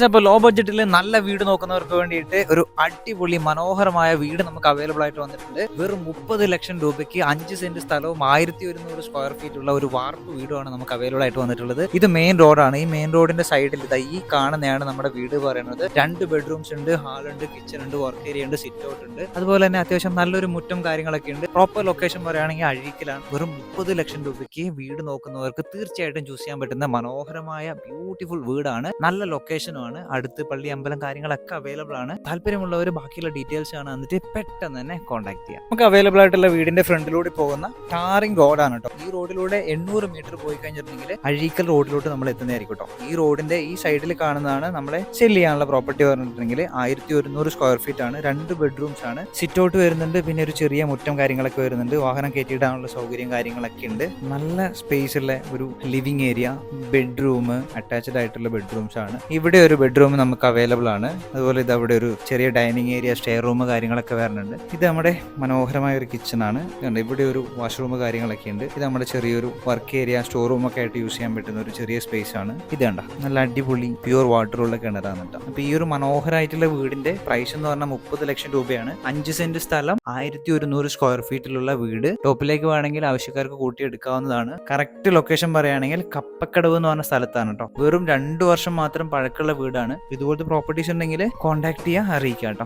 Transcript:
അപ്പോൾ ലോ ബഡ്ജറ്റിൽ നല്ല വീട് നോക്കുന്നവർക്ക് വേണ്ടിയിട്ട് ഒരു അടിപൊളി മനോഹരമായ വീട് നമുക്ക് അവൈലബിൾ ആയിട്ട് വന്നിട്ടുണ്ട്. വെറും 30 ലക്ഷം രൂപയ്ക്ക് 5 സെന്റ് സ്ഥലവും 1100 സ്ക്വയർ ഫീറ്റ് ഉള്ള ഒരു വാർപ്പ് വീടുമാണ് നമുക്ക് അവൈലബിൾ ആയിട്ട് വന്നിട്ടുള്ളത്. ഇത് മെയിൻ റോഡാണ്. ഈ മെയിൻ റോഡിന്റെ സൈഡിൽ ഈ കാണുന്നതാണ് നമ്മുടെ വീട് പറയുന്നത്. 2 ബെഡ്റൂംസ് ഉണ്ട്, ഹാളുണ്ട്, കിച്ചൺ ഉണ്ട്, വർക്ക് ഏരിയ ഉണ്ട്, സിറ്റ് ഔട്ട് ഉണ്ട്. അതുപോലെ തന്നെ അത്യാവശ്യം നല്ലൊരു മുറ്റം കാര്യങ്ങളൊക്കെ ഉണ്ട്. പ്രോപ്പർ ലൊക്കേഷൻ പറയുകയാണെങ്കിൽ അഴീക്കലാണ്. വെറും 30 ലക്ഷം രൂപയ്ക്ക് വീട് നോക്കുന്നവർക്ക് തീർച്ചയായിട്ടും ചൂസ് ചെയ്യാൻ പറ്റുന്ന മനോഹരമായ ബ്യൂട്ടിഫുൾ വീടാണ്. നല്ല ലൊക്കേഷനും ആണ്. അടുത്ത് പള്ളി, അമ്പലം കാര്യങ്ങളൊക്കെ അവൈലബിൾ ആണ്. താല്പര്യമുള്ളവർ ബാക്കിയുള്ള ഡീറ്റെയിൽസ് ആണ് എന്നിട്ട് പെട്ടെന്ന് തന്നെ കോൺടാക്ട് ചെയ്യാം. നമുക്ക് അവൈലബിൾ ആയിട്ടുള്ള വീടിന്റെ ഫ്രണ്ടിലൂടെ പോകുന്ന ടാറിംഗ് റോഡാണ് കേട്ടോ. ഈ റോഡിലൂടെ 800 മീറ്റർ പോയി കഴിഞ്ഞിട്ടുണ്ടെങ്കിൽ അഴീക്കൽ റോഡിലോട്ട് നമ്മൾ എത്തുന്നതായിരിക്കും കേട്ടോ. ഈ റോഡിന്റെ ഈ സൈഡിൽ കാണുന്നതാണ് നമ്മളെ സെൽ ചെയ്യാനുള്ള പ്രോപ്പർട്ടി പറഞ്ഞിട്ടുണ്ടെങ്കിൽ 1100 സ്ക്വയർ ഫീറ്റ് ആണ്. 2 ബെഡ്റൂംസ് ആണ്, സിറ്റ് ഔട്ട് വരുന്നുണ്ട്, പിന്നെ ഒരു ചെറിയ മുറ്റം കാര്യങ്ങളൊക്കെ വരുന്നുണ്ട്, വാഹനം കയറ്റിയിടാനുള്ള സൗകര്യം കാര്യങ്ങളൊക്കെ ഉണ്ട്. നല്ല സ്പേസ് ഉള്ള ഒരു ലിവിംഗ് ഏരിയ, ബെഡ്റൂം, അറ്റാച്ച്ഡ് ആയിട്ടുള്ള ബെഡ്റൂംസ് ആണ്. ഇവിടെ ഒരു ബെഡ്റൂം നമുക്ക് അവൈലബിൾ ആണ്. അതുപോലെ ഇത് അവിടെ ഒരു ചെറിയ ഡൈനിങ് ഏരിയ, സ്റ്റെയർ റൂം കാര്യങ്ങളൊക്കെ വരുന്നുണ്ട്. ഇത് നമ്മുടെ മനോഹരമായ ഒരു കിച്ചൺ ആണ്. ഇവിടെ ഒരു വാഷ്റൂം കാര്യങ്ങളൊക്കെ ഉണ്ട്. ഇത് നമ്മുടെ ചെറിയൊരു വർക്ക് ഏരിയ, സ്റ്റോർ റൂം ഒക്കെ ആയിട്ട് യൂസ് ചെയ്യാൻ പറ്റുന്ന ഒരു ചെറിയ സ്പേസ് ആണ്. ഇത് കണ്ട നല്ല അടിപൊളി പ്യൂർ വാട്ടറുള്ള കിണറാണ് കേട്ടോ. അപ്പൊ ഈ ഒരു മനോഹരമായിട്ടുള്ള വീടിന്റെ പ്രൈസ് എന്ന് പറഞ്ഞാൽ 30 ലക്ഷം രൂപയാണ്. 5 സെന്റ് സ്ഥലം, 1100 സ്ക്വയർ ഫീറ്റിലുള്ള വീട്. ടോപ്പിലേക്ക് വേണമെങ്കിൽ ആവശ്യക്കാർക്ക് കൂട്ടിയെടുക്കാവുന്നതാണ്. കറക്റ്റ് ലൊക്കേഷൻ പറയുകയാണെങ്കിൽ കപ്പക്കടവ് എന്ന് പറഞ്ഞ സ്ഥലത്താണ് കേട്ടോ. വെറും 2 വർഷം മാത്രം പഴക്കമുള്ള വീടാണ്. ഇതുപോലത്തെ പ്രോപ്പർട്ടീസ് ഉണ്ടെങ്കിൽ കോൺടാക്ട് ചെയ്യാൻ അറിയിക്കാം കേട്ടോ.